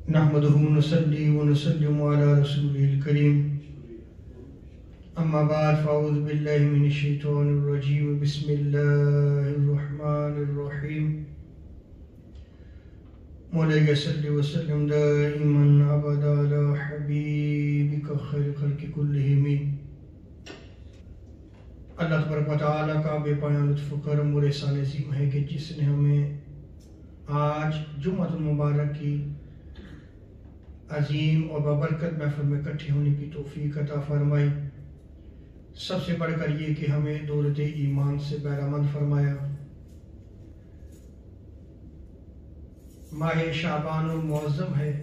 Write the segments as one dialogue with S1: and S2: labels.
S1: नहमदुहु व नसल्ली व नसल्लिमु अला रसूलिल करीम अम्मा बाद फ़अऊज़ु बिल्लाहि मिनश शैतानिर रजीम बिस्मिल्लाहिर रहमानिर रहीम मौला सल्लि व सल्लिम दाइमन अबदा अला हबीबिका खैर खल्क़ि कुल्लिहिम। अल्लाह तबारक व तआला का बेपनाह लुत्फ़ व करम और एहसान अज़ीम है कि जिसने हमें आज जुम्मतुल मुबारक की अजीम और बबरकत महफिल में इकट्ठे होने की तौफीक अता फरमाई। सबसे बढ़कर ये कि हमें दौलत ईमान से बहरामंद फरमाया। माह शाबान मुअज़्ज़म है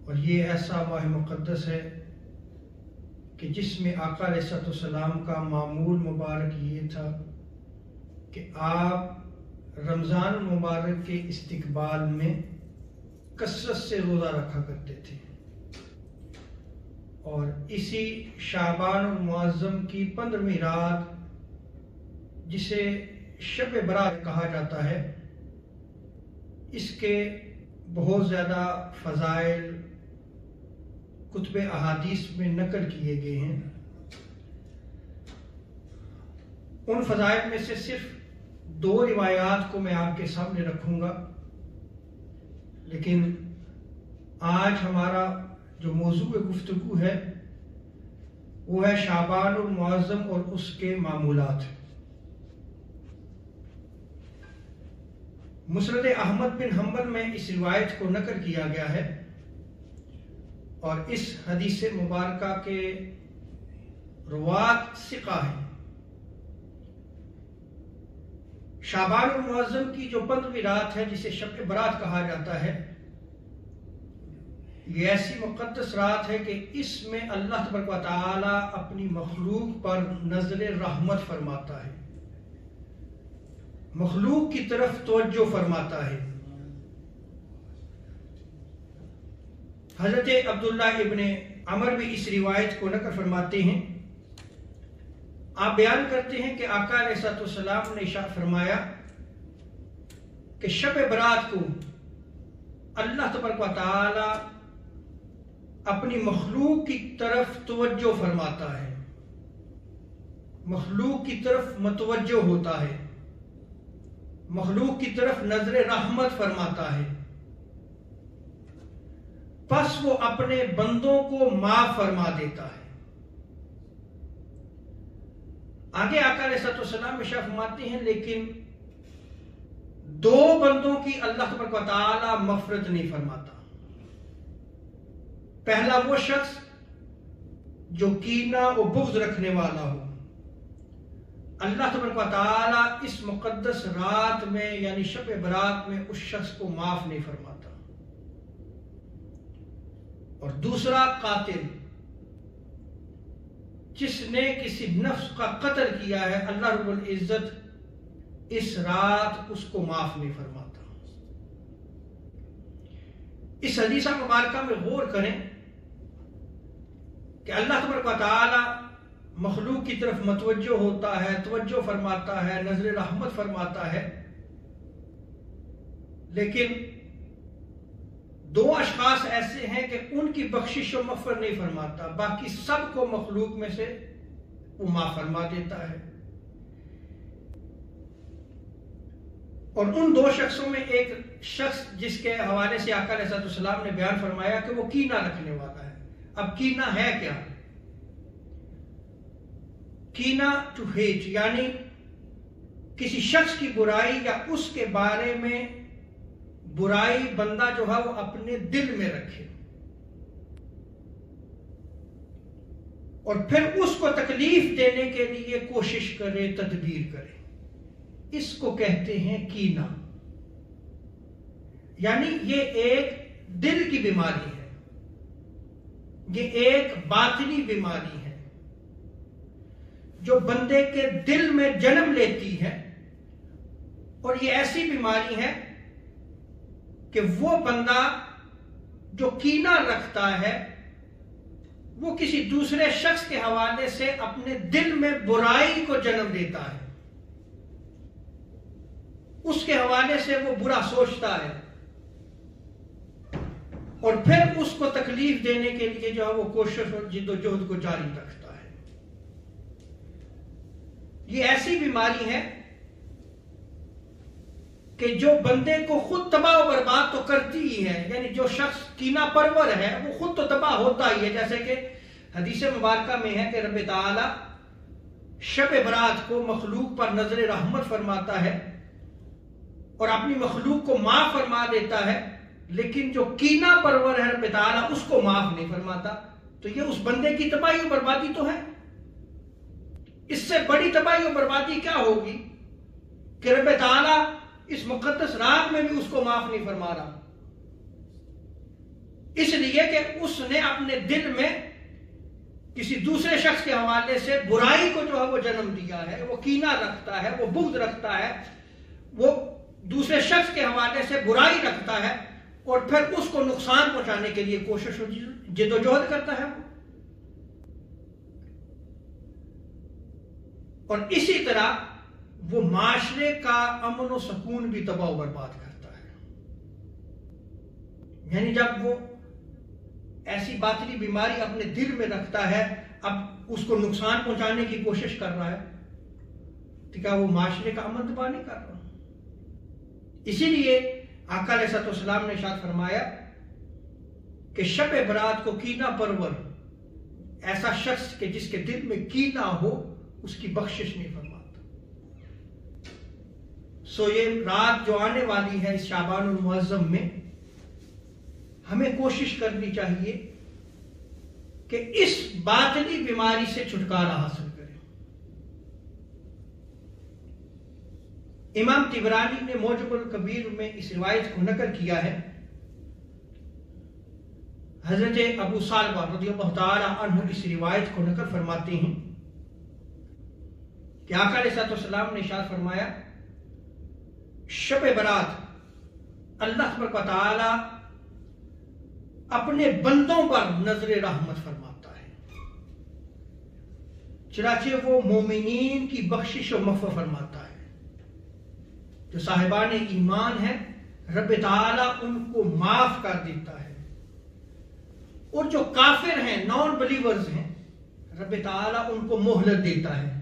S1: और ये ऐसा माह मुक़द्दस है कि जिसमें आका अलैहिस्सलाम का मामूल मुबारक ये था कि आप रमज़ान मुबारक के इस्तिक़बाल में कसरत से रोज़ा रखा करते थे और इसी शाबान मुअज़्ज़म की 15वीं रात जिसे शब बरात कहा जाता है, इसके बहुत ज़्यादा फ़ज़ाइल कुतुब अहादीस में नकल किए गए हैं। उन फ़ज़ाइल में से सिर्फ 2 रिवायात को मैं आपके सामने रखूँगा, लेकिन आज हमारा जो मौजू गुफ्तगू है वो है शाबानुल मुअज़्ज़म और उसके मामूलात। मुस्नद अहमद बिन हम्बल में इस रिवायत को नकल किया गया है और इस हदीस मुबारका के रुवात सिक़ा है। शाबानुल मुअज़्ज़म की जो 15वीं रात है जिसे शब बरात कहा जाता है, ये ऐसी मुक़द्दस रात है कि इसमें अल्लाह तबारक व तआला अपनी मखलूक पर नज़र रहमत फरमाता है, मखलूक की तरफ तवज्जो फरमाता है। हज़रत अब्दुल्ला इब्ने अमर भी इस रिवायत को नक़ल फरमाते हैं। आप बयान करते हैं कि आका अलैहिस्सलाम ने इरशाद फरमाया कि शब बरात को अल्लाह तबारक व तआला अपनी मखलूक की तरफ तवज्जो फरमाता है, मखलूक की तरफ मतवज्जो होता है, मखलूक की तरफ नजर रहमत फरमाता है। बस वो अपने बंदों को माफ फरमा देता है। आगे आका अलैहिस्सलाम इरशाद फरमाते हैं, लेकिन 2 बंदों की अल्लाह तबारक व तआला मग़फ़िरत नहीं फरमाता। पहला वो शख्स जो कीना और बुग़्ज़ रखने वाला हो, अल्लाह तबारक व तआला इस मुक़द्दस रात में यानी शब बरात में उस शख्स को माफ नहीं फरमाता। और दूसरा कातिल जिसने किसी नफ्स का कत्ल किया है, अल्लाह रब्बुल इज्जत इस रात उसको माफ नहीं फरमाता। इस हदीस मुबारका में गौर करें कि अल्लाह तबारक व तआला मखलूक की तरफ मतवज्जो होता है, तवज्जो फरमाता है, नजर रहमत फरमाता है, लेकिन 2 अशखास ऐसे हैं कि उनकी बख्शिश और मग़फ़िरत नहीं फरमाता, बाकी सबको मखलूक में से वो माफ फरमा देता है। और उन 2 शख्सों में एक शख्स जिसके हवाले से आका अलैहिस्सलाम ने बयान फरमाया कि वो कीना रखने वाला है। अब कीना है क्या? कीना टू हेट यानी किसी शख्स की बुराई या उसके बारे में बुराई बंदा जो है वो अपने दिल में रखे और फिर उसको तकलीफ देने के लिए कोशिश करे, तदबीर करे, इसको कहते हैं कीना। यानी ये एक दिल की बीमारी है, ये एक बातिनी बीमारी है जो बंदे के दिल में जन्म लेती है। और ये ऐसी बीमारी है कि वो बंदा जो कीना रखता है वो किसी दूसरे शख्स के हवाले से अपने दिल में बुराई को जन्म देता है, उसके हवाले से वो बुरा सोचता है, और फिर उसको तकलीफ देने के लिए जो है वो कोशिश और जिद्दोजहद को जारी रखता है। ये ऐसी बीमारी है कि जो बंदे को खुद तबाह और बर्बाद तो करती ही है, यानी जो शख्स कीना परवर है वो खुद तो तबाह होता ही है। जैसे कि हदीस मुबारका में है कि रब ताला शब बरात को मखलूक पर नजर रहमत फरमाता है और अपनी मखलूक को माफ फरमा देता है, लेकिन जो कीना परवर है रब ताला उसको माफ नहीं फरमाता। तो ये उस बंदे की तबाही और बर्बादी तो है। इससे बड़ी तबाही और बर्बादी क्या होगी कि रब ताला इस मुकद्दस रात में भी उसको माफ नहीं फरमा रहा, इसलिए कि उसने अपने दिल में किसी दूसरे शख्स के हवाले से बुराई को जो है वो जन्म दिया है, वो कीना रखता है, वो बुग़्ज़ रखता है, वो दूसरे शख्स के हवाले से बुराई रखता है और फिर उसको नुकसान पहुंचाने के लिए कोशिश जिद्दोजहद करता है। और इसी तरह वो माशरे का अमन और सुकून भी तबाह बर्बाद करता है। यानी जब वो ऐसी बातली बीमारी अपने दिल में रखता है, अब उसको नुकसान पहुंचाने की कोशिश कर रहा है, तो क्या वो माशरे का अमन तबाह नहीं कर रहा? इसीलिए आका अलैहिस्सलाम ने इरशाद फरमाया कि शब बरात को कीना परवर, ऐसा शख्स के जिसके दिल में कीना हो उसकी बख्शिश नहीं फरमाता। सो ये रात जो आने वाली है इस शाबानुल मुअज़्ज़म में, हमें कोशिश करनी चाहिए कि इस बातली बीमारी से छुटकारा हासिल करें। इमाम तिबरानी ने मौजमुल कबीर में इस रिवायत को नकल किया है। हजरत अबू सालबा रज़ियल्लाहु ताला अन्हु इस रिवायत को नकल फरमाते हैं कि आका अलैहिस्सलाम ने इरशाद फरमाया, शब बरात अल्लाह तआला अपने बंदों पर नजर रहमत फरमाता है, चुनांचे वो मोमिनीन की बख्शिश और मग़फ़िरत फरमाता है। जो साहिबान ईमान है रब ताला उनको माफ कर देता है, और जो काफिर हैं, नॉन बिलीवर्स हैं, रब ताला उनको मोहलत देता है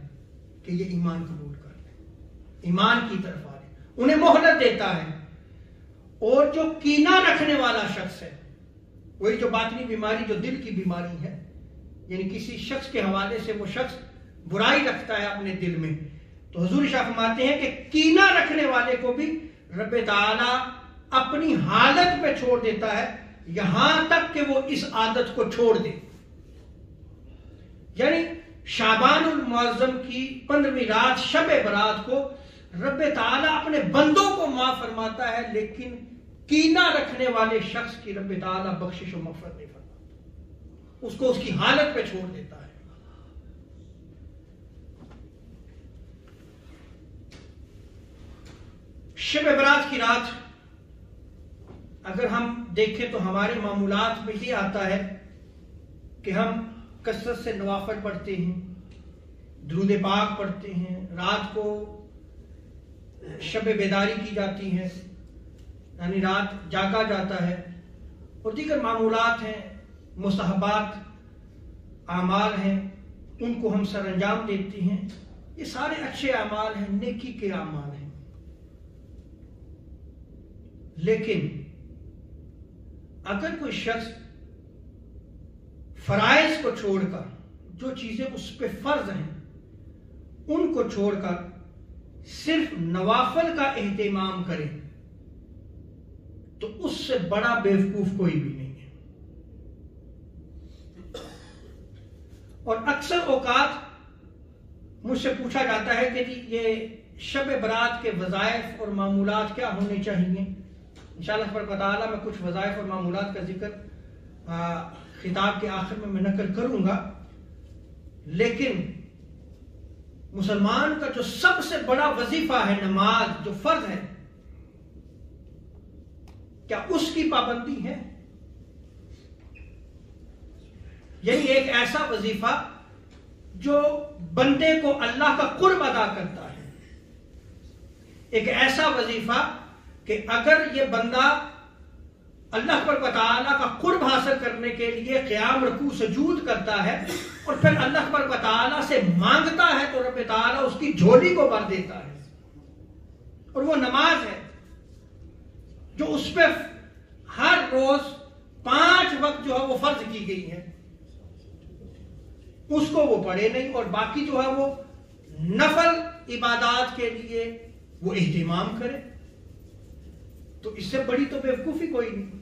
S1: कि ये ईमान कबूल कर ले, ईमान की तरफ आ रहे, उन्हें मोहलत देता है। और जो कीना रखने वाला शख्स है, वही जो बातनी बीमारी जो दिल की बीमारी है, यानी किसी शख्स के हवाले से वो शख्स बुराई रखता है अपने दिल में, तो हुजूर इरशाद फरमाते हैं कि कीना रखने वाले को भी रब ताला अपनी हालत पे छोड़ देता है, यहां तक कि वो इस आदत को छोड़ दे। यानी शाबानुल मुअज़्ज़म की 15वीं रात शब बरात को रब ताला अपने बंदों को माफ फरमाता है, लेकिन कीना रखने वाले शख्स की रब ताला बख्शिश और मग़फ़िरत नहीं फरमाता, उसको उसकी हालत पे छोड़ देता है। शब बरात की रात अगर हम देखें तो हमारे मामूलात में ये आता है कि हम कसरत से नवाफिल पढ़ते हैं, दुरूद पाक पढ़ते हैं, रात को शब बेदारी की जाती है, यानी रात जागा जाता है, और दीगर मामूलात हैं, मुस्तहबात आमाल हैं, उनको हम सर अंजाम देते हैं। ये सारे अच्छे आमाल हैं, नेकी के आमाल हैं। लेकिन अगर कोई शख्स फराइज को छोड़कर, जो चीजें उस पर फर्ज हैं उनको छोड़कर सिर्फ नवाफिल का एहतिमाम करे, तो उससे बड़ा बेवकूफ कोई भी नहीं है। और अक्सर औकात मुझसे पूछा जाता है कि जी ये शब बरात के वज़ाइफ और मामूलात क्या होने चाहिए। इंशाअल्लाह तआला मैं कुछ वज़ाइफ और मामूलात का जिक्र खिताब के आखिर में मैं नकल करूंगा, लेकिन मुसलमान का जो सबसे बड़ा वजीफा है नमाज, जो फर्ज है, क्या उसकी पाबंदी है? यही एक ऐसा वजीफा जो बंदे को अल्लाह का कुर्ब अदा करता है, एक ऐसा वजीफा कि अगर ये बंदा اللہ تبارک و تعالیٰ کا قرب حاصل کرنے کے لیے قیام رکوع سجود کرتا ہے اور پھر اللہ تبارک و تعالیٰ سے مانگتا ہے تو رب تعالیٰ اس کی جھولی کو بھر دیتا ہے، اور وہ نماز ہے جو اس پہ ہر روز 5 وقت جو ہے وہ فرض کی گئی ہے، اس کو وہ پڑھے نہیں، اور باقی جو ہے وہ نفل عبادات کے لیے وہ اہتمام کرے، تو اس سے بڑی تو بیوقوفی کوئی نہیں۔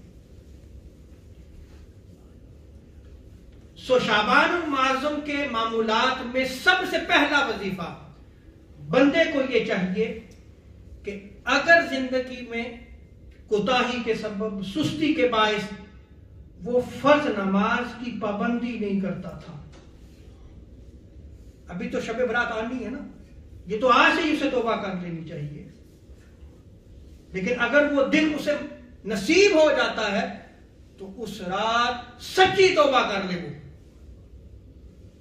S1: سو شعبان المعظم کے معمولات میں سب سے پہلا وظیفہ بندے کو یہ چاہیے کہ اگر زندگی میں کوتاہی کے سبب، سستی کے باعث وہ فرض نماز کی پابندی نہیں کرتا تھا، ابھی تو شب برات آنی ہے نا، یہ تو آج سے ہی اسے توبہ کر لینی چاہیے، لیکن اگر وہ دن اسے نصیب ہو جاتا ہے تو اس رات سچی توبہ کر لے وہ،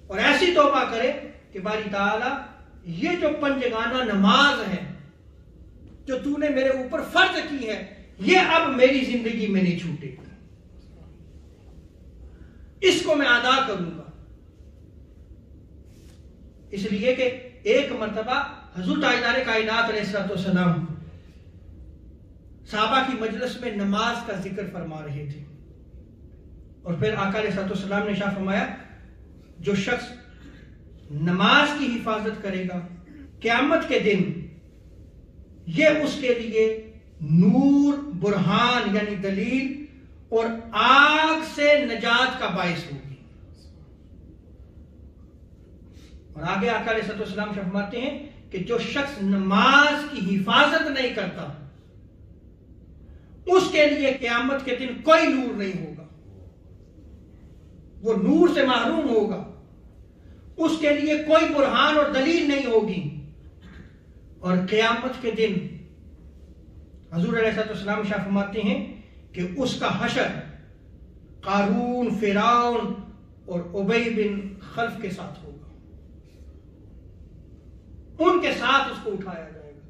S1: اور ایسی توبہ کرے کہ باری تعالیٰ یہ جو پنجگانہ نماز ہے جو تو نے میرے اوپر فرض کی ہے یہ اب میری زندگی میں نہیں چھوٹے گی، اس کو میں ادا کروں گا۔ اس لیے کہ ایک مرتبہ حضور تاجدار کائنات علیہ السلام صحابہ کی مجلس میں نماز کا ذکر فرما رہے تھے، اور پھر آقا علیہ السلام نے ارشاد فرمایا جو شخص نماز کی حفاظت کرے گا قیامت کے دن یہ اس کے لیے نور، برہان یعنی دلیل اور آگ سے نجات کا باعث ہوگی۔ اور آگے آقا علیہ السلام فرماتے ہیں کہ جو شخص نماز کی حفاظت نہیں کرتا اس کے لیے قیامت کے دن کوئی نور نہیں ہوگا، وہ نور سے محروم ہوگا، اس کے لیے کوئی برہان اور دلیل نہیں ہوگی، اور قیامت کے دن حضور علیہ السلام شاہ فرماتے ہیں کہ اس کا حشر قارون، فرعون اور ابی بن خلف کے ساتھ ہوگا، ان کے ساتھ اس کو اٹھایا جائے گا،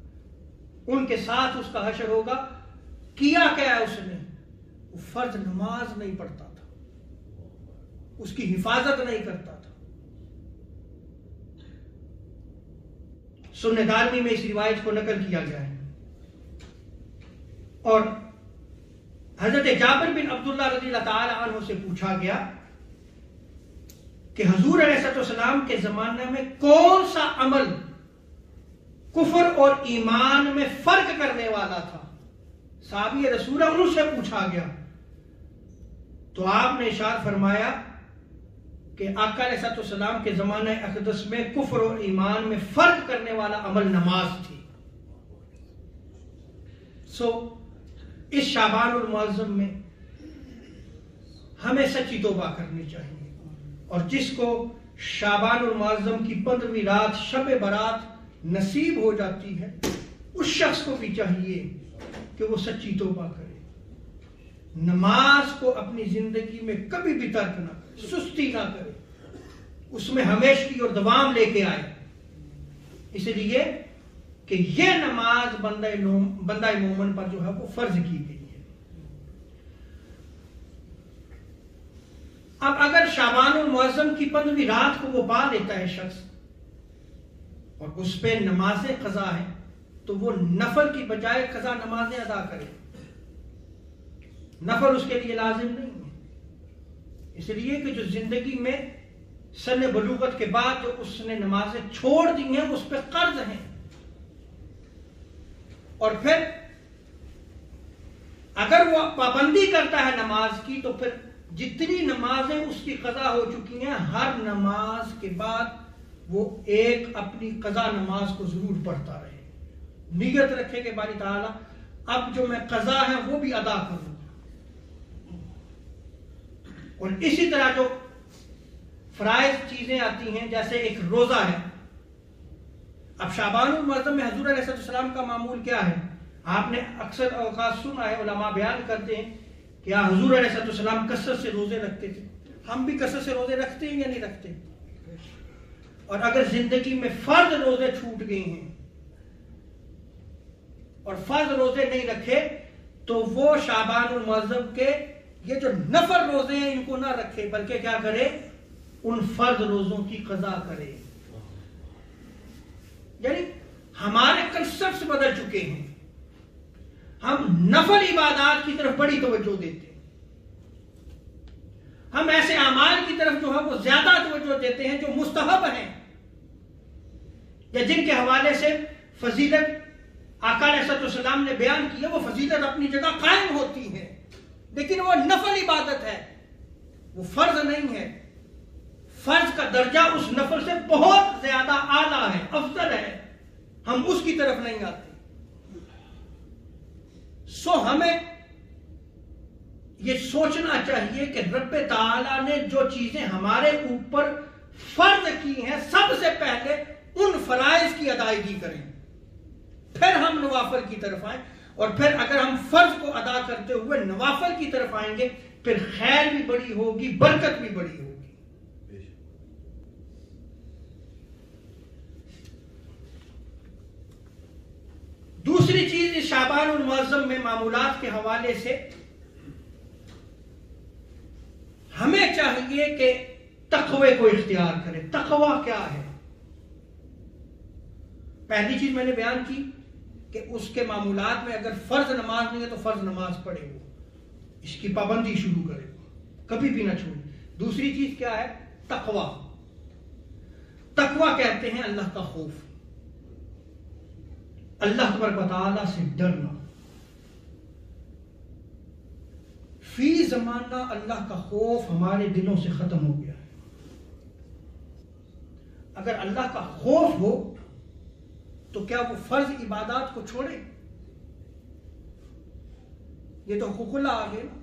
S1: ان کے ساتھ اس کا حشر ہوگا۔ کیا ہے اس نے؟ وہ فرض نماز نہیں پڑھتا تھا، اس کی حفاظت نہیں کرتا تھا۔ سنن دارمی میں اس روایت کو نقل کیا گیا ہے، اور حضرت جابر بن عبداللہ رضی اللہ تعالی عنہ سے پوچھا گیا کہ حضور علیہ السلام کے زمانے میں کون سا عمل کفر اور ایمان میں فرق کرنے والا تھا؟ صحابی رسول ان سے پوچھا گیا تو آپ نے ارشاد فرمایا کہ آقا علیہ السلام کے زمانہ اقدس میں کفر اور ایمان میں فرق کرنے والا عمل نماز تھی۔ سو اس شعبان المعظم میں ہمیں سچی توبہ کرنی چاہیے، اور جس کو شعبان المعظم کی 15ویں رات شب برات نصیب ہو جاتی ہے اس شخص کو بھی چاہیے کہ وہ سچی توبہ کرے، نماز کو اپنی زندگی میں کبھی بھی ترک نہ کرے، سستی نہ کرے، اس میں ہمیشگی اور دوام لے کے آئے، اس لیے کہ یہ نماز بندہ مومن پر جو ہے وہ فرض کی گئی ہے۔ اب اگر شعبان المعظم کی 15ویں رات کو وہ پا لیتا ہے شخص اور اس پہ نمازیں قضا ہیں تو وہ نفل کی بجائے قضا نمازیں ادا کرے، نفل اس کے لیے لازم نہیں ہے، اس لیے کہ جو زندگی میں سن بلوغت کے بعد جو اس نے نمازیں چھوڑ دی ہیں اس پہ قرض ہیں، اور پھر اگر وہ پابندی کرتا ہے نماز کی تو پھر جتنی نمازیں اس کی قضا ہو چکی ہیں ہر نماز کے بعد وہ ایک اپنی قضا نماز کو ضرور پڑھتا رہے، نیت رکھے کہ باری تعالیٰ اب جو میں قضا ہے وہ بھی ادا کروں گا۔ اور اسی طرح جو فرائض چیزیں آتی ہیں جیسے ایک روزہ ہے، اب شعبان المعظم میں حضور علیہ السلام کا معمول کیا ہے؟ آپ نے اکثر اوقات سنا ہے، علماء بیان کرتے ہیں کہ حضور علیہ السلام کثرت سے روزے رکھتے تھے، ہم بھی کثرت سے روزے رکھتے ہیں یا نہیں رکھتے؟ اور اگر زندگی میں فرض روزے چھوٹ گئے ہیں اور فرض روزے نہیں رکھے تو وہ शाबान मुअज़्ज़म के ये जो नफल रोजे हैं इनको ना रखे, बल्कि क्या करे, उन फर्ज रोजों की कज़ा करे। यानी हमारे कंसेप्ट बदल चुके हैं। हम नफल इबादत की तरफ बड़ी तवज्जो देते हैं, हम ऐसे अमाल की तरफ जो है वो ज्यादा तवज्जो देते हैं जो मुस्तहब हैं या जिनके हवाले से फजीलत आका अलैहिस्सलाम ने बयान किया, वो फजीलत अपनी जगह कायम होती है, लेकिन वो नफल इबादत है, वो फर्ज नहीं है। फर्ज का दर्जा उस नफल से बहुत ज्यादा आला है, अफजल है, हम उसकी तरफ नहीं आते। सो हमें ये सोचना चाहिए कि रब्ब ताला ने जो चीजें हमारे ऊपर फर्ज की हैं, सबसे पहले उन फराइज की अदायगी करें, फिर हम नवाफल की तरफ आए, और फिर अगर हम फर्ज को अदा करते हुए नवाफल की तरफ आएंगे, फिर खैर भी बड़ी होगी, बरकत भी बड़ी होगी। दूसरी चीज इस शाबान और मुअज़्ज़म में मामूलात के हवाले से हमें चाहिए कि तक़वे को इख्तियार करें। तक़वा क्या है? पहली चीज मैंने बयान की कि उसके मामूलात में अगर फर्ज नमाज नहीं है तो फर्ज नमाज पढ़े, वो इसकी पाबंदी शुरू करे, कभी भी ना छोड़े। दूसरी चीज क्या है? तक़वा। तक़वा कहते हैं अल्लाह का खौफ, अल्लाह तबारक व तआला से डरना। फी जमाना अल्लाह का खौफ हमारे दिलों से खत्म हो गया है। अगर अल्लाह का खौफ हो तो क्या वो फर्ज इबादत को छोड़े? ये तो हुकूकुल्लाह आ गए ना।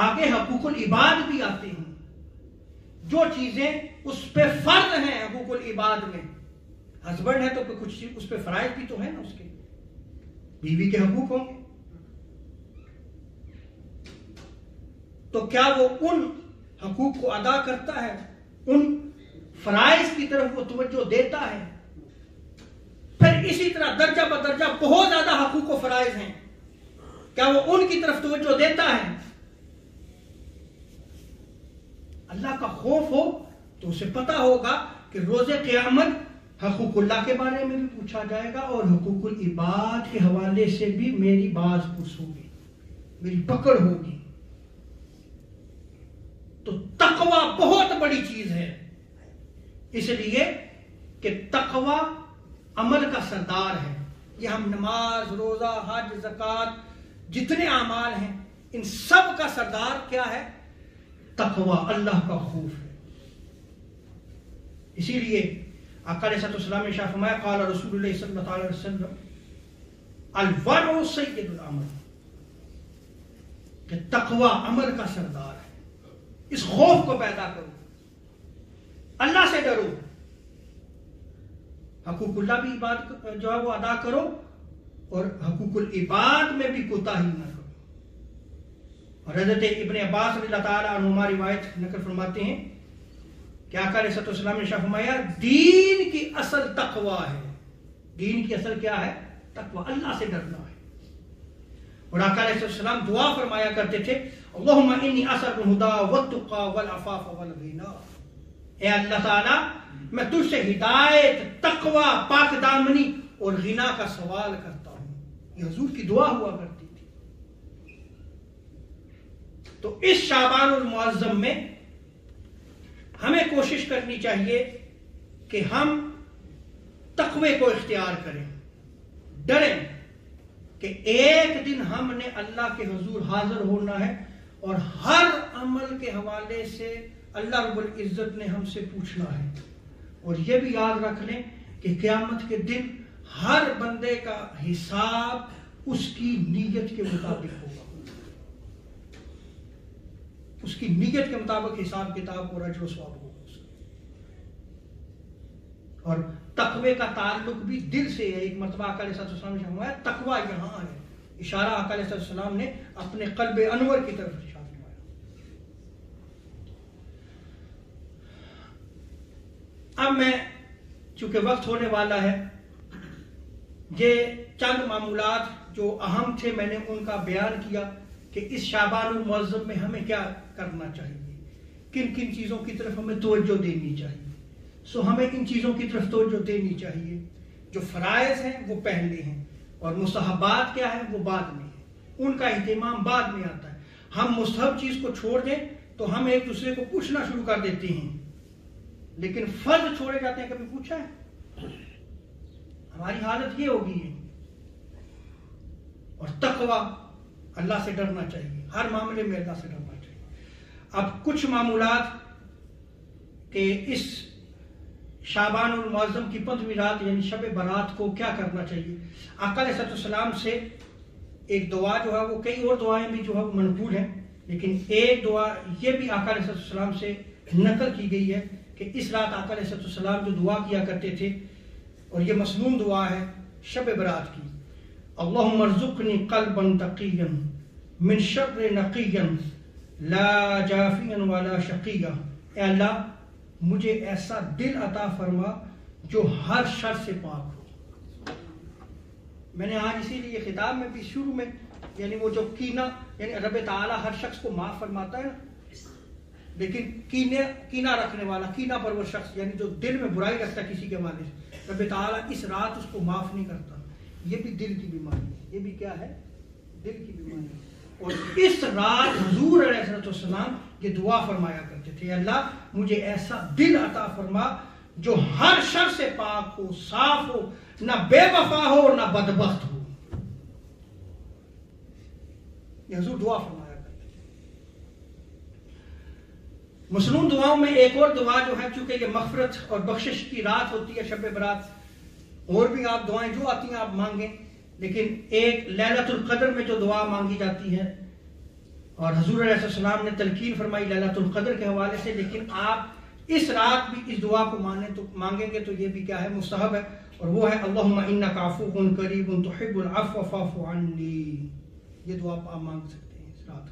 S1: आगे हुकूकुल इबाद भी आते हैं, जो चीजें उस पे फर्ज हैं हुकूकुल इबाद में। हस्बैंड है तो कुछ उस पे फराइज भी तो है ना, उसके बीवी के हकूक होंगे, तो क्या वो उन हकूक को अदा करता है? उन फराइज की तरफ वो तवज्जो देता है? फिर इसी तरह दर्जा बदर्जा बहुत ज्यादा हकूक व फराइज हैं, क्या वो उनकी तरफ तवज्जो देता है? अल्लाह का खौफ हो तो उसे पता होगा कि रोजे क़यामत हकूकुल्लाह के बारे में भी पूछा जाएगा और हुकूकुल इबाद के हवाले से भी मेरी बाज पुरस होगी, मेरी पकड़ होगी। तो तक़वा बहुत बड़ी चीज है, इसलिए कि तक़वा अमल का सरदार है। ये हम नमाज, रोजा, हज, ज़कात, जितने अमाल हैं, इन सब का सरदार क्या है? तक़वा, अल्लाह का खौफ है। इसीलिए आका अलैहिस्सलाम ने इरशाद फरमाया, क़ाल रसूलुल्लाह सल्लल्लाहु अलैहि वसल्लम अल-वरअु सय्यदुल अमल, कि तक़वा अमल का सरदार है। इस खौफ को पैदा करो, अल्लाह से डरो, हकूकुल्लाह भी इबाद जो है वो अदा करो और हकूकुल इबाद में भी कोताही न करो। और हज़रत इब्न अब्बास रज़ियल्लाहु ताला अन्हुमा रिवायत नकल फरमाते हैं कि आका अलैहिस्सलाम ने इरशाद फरमाया, दीन की असल तक़वा है। दीन की असल क्या है? तक़वा, अल्लाह से डरना है। और आका अलैहिस्सलाम दुआ फरमाया करते थे, अल्लाहुम्मा इन्नी असअलुल हुदा वत्तुक़ा वल अफ़ाफ़ वल ग़िना। ए अल्लाह ताला, मैं तुझसे हिदायत, तक़वा, पाक दामनी और ग़िना का सवाल करता हूं। ये हुजूर की दुआ हुआ करती थी। तो इस शाबान और मुअज़्ज़म में हमें कोशिश करनी चाहिए कि हम तक़वे को इख्तियार करें, डरें कि एक दिन हमने अल्लाह के हुजूर हाजिर होना है और हर अमल के हवाले से अल्लाह रब्बुल इज्जत ने हमसे पूछना है। और यह भी याद रख लें कि क़यामत के दिन हर बंदे का हिसाब उसकी नीयत के मुताबिक होगा, उसकी नीयत के मुताबिक हिसाब किताब और अजर सवाब होगा। और तक़वे का ताल्लुक भी दिल से है। एक मरतबा आका अलैहिस्सलाम ने फरमाया, तक़वा यहां है, इशारा आका अलैहिस्सलाम ने अपने क़ल्ब अनवर की तरफ इशारा फरमाया। अब मैं, चूंकि वक्त होने वाला है, یہ چند معمولات جو اہم تھے میں نے ان کا بیان کیا کہ اس شعبان المعظم میں ہمیں کیا کرنا چاہیے، کن کن چیزوں کی طرف ہمیں توجہ دینی چاہیے۔ ہمیں ان چیزوں کی طرف توجہ دینی چاہیے، جو فرائض ہیں وہ پہلے ہیں اور مستحبات کیا ہیں وہ بعد میں ہیں، ان کا اہتمام بعد میں آتا ہے۔ ہم مستحب چیز کو چھوڑ دیں تو ہم ایک دوسرے کو پوچھنا شروع کر دیتے ہیں، لیکن فرض چھوڑے جاتے ہیں، کبھی پوچھا ہے؟ ہماری حالت یہ ہوگی ہے۔ اور تقوی، اللہ سے ڈرنا چاہیے، ہر معاملے میں اللہ سے ڈرنا چاہیے۔ اب کچھ معمولات کہ اس شعبان المعظم کی 15ویں رات یعنی شب برات کو کیا کرنا چاہیے۔ آقا علیہ السلام سے ایک دعا جو ہے وہ، کئی اور دعائیں بھی جو ہے وہ منقول ہیں، لیکن ایک دعا یہ بھی آقا علیہ السلام سے نقل کی گئی ہے کہ اس رات آقا علیہ السلام جو دعا کیا کرتے تھے، اور یہ مسنون دعا ہے شب برات کی، اللہم ارزقنی قلبا تقیا من شر نقیا لا جافیا ولا شقیا۔ اے اللہ مجھے ایسا دل عطا فرما جو ہر شر سے پاک ہو۔ میں نے آج اسی لیے خطاب میں بھی شروع میں یعنی وہ جو کینہ، یعنی رب تعالیٰ ہر شخص کو معاف فرماتا ہے نا، لیکن کینہ رکھنے والا، کینہ پرور شخص یعنی جو دل میں برائی رکھتا ہے کسی کے حوالے سے، رب تعالیٰ اس رات اس کو معاف نہیں کرتا۔ یہ بھی دل کی بیماری ہے، یہ بھی کیا ہے؟ دل کی بیماری ہے۔ اور اس رات حضور علیہ السلام یہ دعا فرمایا کرتے تھے، اللہ مجھے ایسا دل عطا فرما جو ہر شر سے پاک ہو، صاف ہو، نہ بے وفا ہو اور نہ بدبخت ہو۔ یہ حضور دعا فرمایا کرتے تھے۔ مسنون دعاؤں میں ایک اور دعا جو ہے، چونکہ یہ مغفرت اور بخشش کی رات ہوتی ہے شب برات، اور بھی آپ دعائیں جو آتی ہیں آپ مانگیں، لیکن ایک لیلۃ القدر میں جو دعا مانگی جاتی ہے، اور حضور علیہ السلام نے تلقین فرمائی لیلۃ القدر کے حوالے سے، لیکن آپ اس رات بھی اس دعا کو مانگیں گے تو یہ بھی کیا ہے؟ مستحب ہے، اور وہ ہے اللہم انک عفو قریب تحب العفو فاعف عنی۔ یہ دعا آپ مانگ سکتے ہیں اس رات۔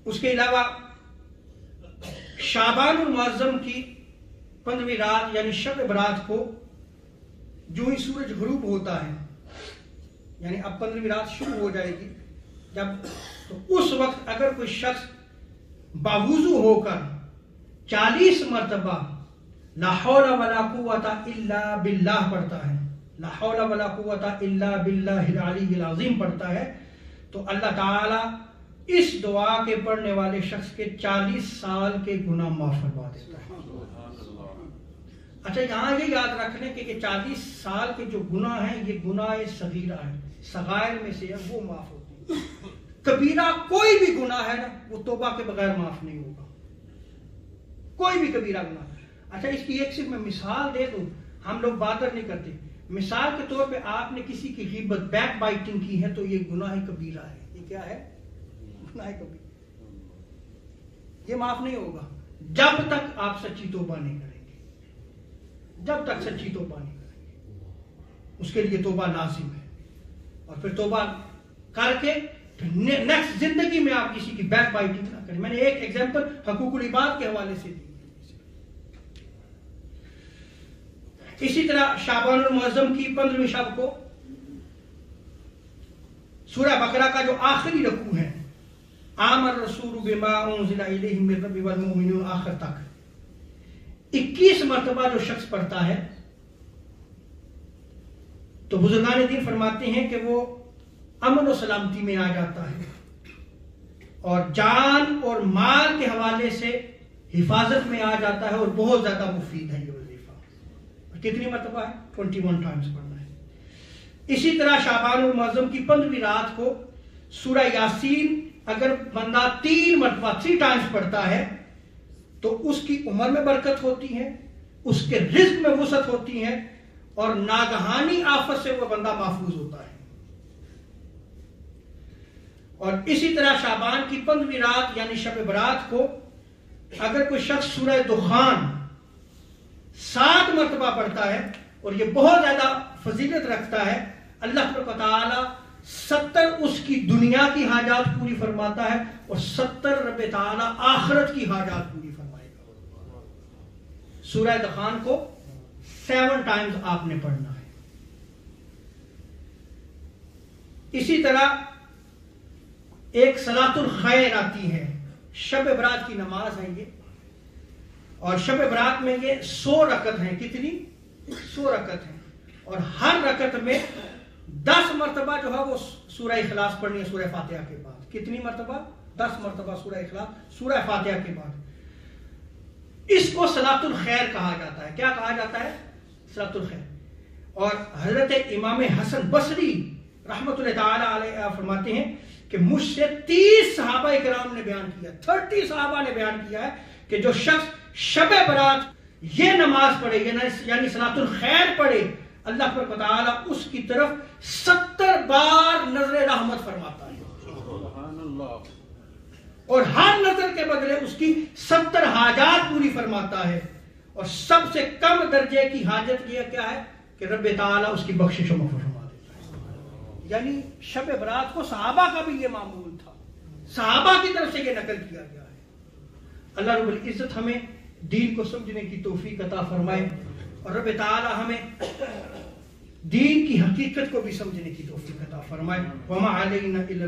S1: اس کے علاوہ شعبان المعظم کی 15ویں رات یعنی شب برات کو جو ہی سورج غروب ہوتا ہے، یعنی اب 15ویں رات شروع ہو جائے گی جب، تو اس وقت اگر کوئی شخص باوضو ہو کر 40 مرتبہ لا حول ولا قوت الا باللہ پڑھتا ہے، لا حول ولا قوت الا باللہ العلی العظیم پڑھتا ہے، تو اللہ تعالی اس دعا کے پڑھنے والے شخص کے 40 سال کے گناہ معاف فرما دیتا ہے۔ اچھا یہاں یہ یاد رکھ لیں کہ یہ 40 سال کے جو گناہ ہیں یہ گناہ صغیرہ ہیں، صغائر میں سے وہ معاف ہوتی ہیں۔ کبیرہ کوئی بھی گناہ ہے نا وہ توبہ کے بغیر معاف نہیں ہوگا، کوئی بھی کبیرہ گناہ۔ اچھا اس کی ایک صرف میں مثال دے دوں، ہم لوگ باتر نہیں کرتے، مثال کے طور پہ آپ نے کسی کی غیبت، بیک بائٹنگ کی ہے تو یہ گناہ کبیرہ ہے۔ یہ کیا ہے؟ گناہ کبیرہ، یہ معاف نہیں ہوگا جب تک آپ سچی توبہ نہیں کریں گے، جب تک سچی توبہ نہیں کریں گے۔ اس کے لیے توبہ لازم ہے، اور پھر توبہ کر کے نیکسٹ زندگی میں آپ کسی کی بیک بائٹنگ نہ کریں۔ میں نے ایک ایگزامپل حقوق العباد کے حوالے سے دی۔ اسی طرح شعبان المعظم کی 15ویں شب کو سورہ بقرہ کا جو آخری رکوع ہے، آمن الرسول بما انزل الیہ من ربہ والمؤمنون، آخر تک 21 مرتبہ جو شخص پڑھتا ہے تو بزرگان دین فرماتے ہیں کہ وہ امن و سلامتی میں آ جاتا ہے، اور جان اور مال کے حوالے سے حفاظت میں آ جاتا ہے، اور بہت زیادہ مفید ہے یہ وظیفہ۔ کتنی مرتبہ ہے؟ 21 ٹائمز پڑھنا ہے۔ اسی طرح شعبان المعظم کی 15ویں رات کو سورہ یاسین اگر بندہ 3 مرتبہ 3 ٹائمز پڑھتا ہے تو اس کی عمر میں برکت ہوتی ہے، اس کے رزق میں وسعت ہوتی ہے، اور ناگہانی آفت سے وہ بندہ محفوظ ہوتا ہے۔ اور اسی طرح شعبان کی 15ویں رات یعنی شب برات کو اگر کوئی شخص سورہ دخان 7 مرتبہ پڑھتا ہے، اور یہ بہت زیادہ فضیلت رکھتا ہے، اللہ تعالی 70 اس کی دنیا کی حاجات پوری فرماتا ہے، اور 70 رب تعالی آخرت کی حاجات پوری فرمائے گا۔ سورہ دخان کو 7 ٹائمز آپ نے پڑھنا ہے. اسی طرح ایک صلاۃ الخیر آتی ہے، شب برات کی نماز ہے یہ، اور شب برات میں یہ 100 رکعت ہیں. کتنی؟ 100 رکعت ہیں، اور ہر رکعت میں 10 مرتبہ جو ہے وہ سورہ اخلاص پڑھنی ہے سورہ فاتحہ کے بعد. کتنی مرتبہ؟ 10 مرتبہ سورہ اخلاص سورہ فاتحہ کے بعد. اس کو صلاۃ الخیر کہا جاتا ہے. کیا کہا جاتا ہے؟ صلاۃ الخیر. اور حضرت امام حسن بصری رحمۃ اللہ تعالی علیہ فرماتے ہیں کہ مجھ سے 30 صحابہ کرام نے بیان کیا، 30 صحابہ نے بیان کیا ہے کہ جو شخص شب برات یہ نماز پڑھے یعنی صلاۃ الخیر پڑھے، اللہ پر تعالی اس کی طرف 70 بار نظر رحمت فرماتا ہے، اور ہر نظر کے بدلے اس کی 70 حاجات پوری فرماتا ہے. اور سب سے کم درجے کی حاجت یہ کیا ہے کہ رب تعالی اس کی بخشش و مغفرت فرما دیتا ہے. یعنی شب برات کو صحابہ کا بھی یہ معمول تھا، صحابہ کی طرف سے یہ نقل کیا گیا ہے. اللہ رب العزت ہمیں دین کو سمجھنے کی توفیق عطا فرمائے، اور رب تعالی ہمیں دین کی حقیقت کو بھی سمجھنے کی توفیق عطا فرمائے. وما علینا الا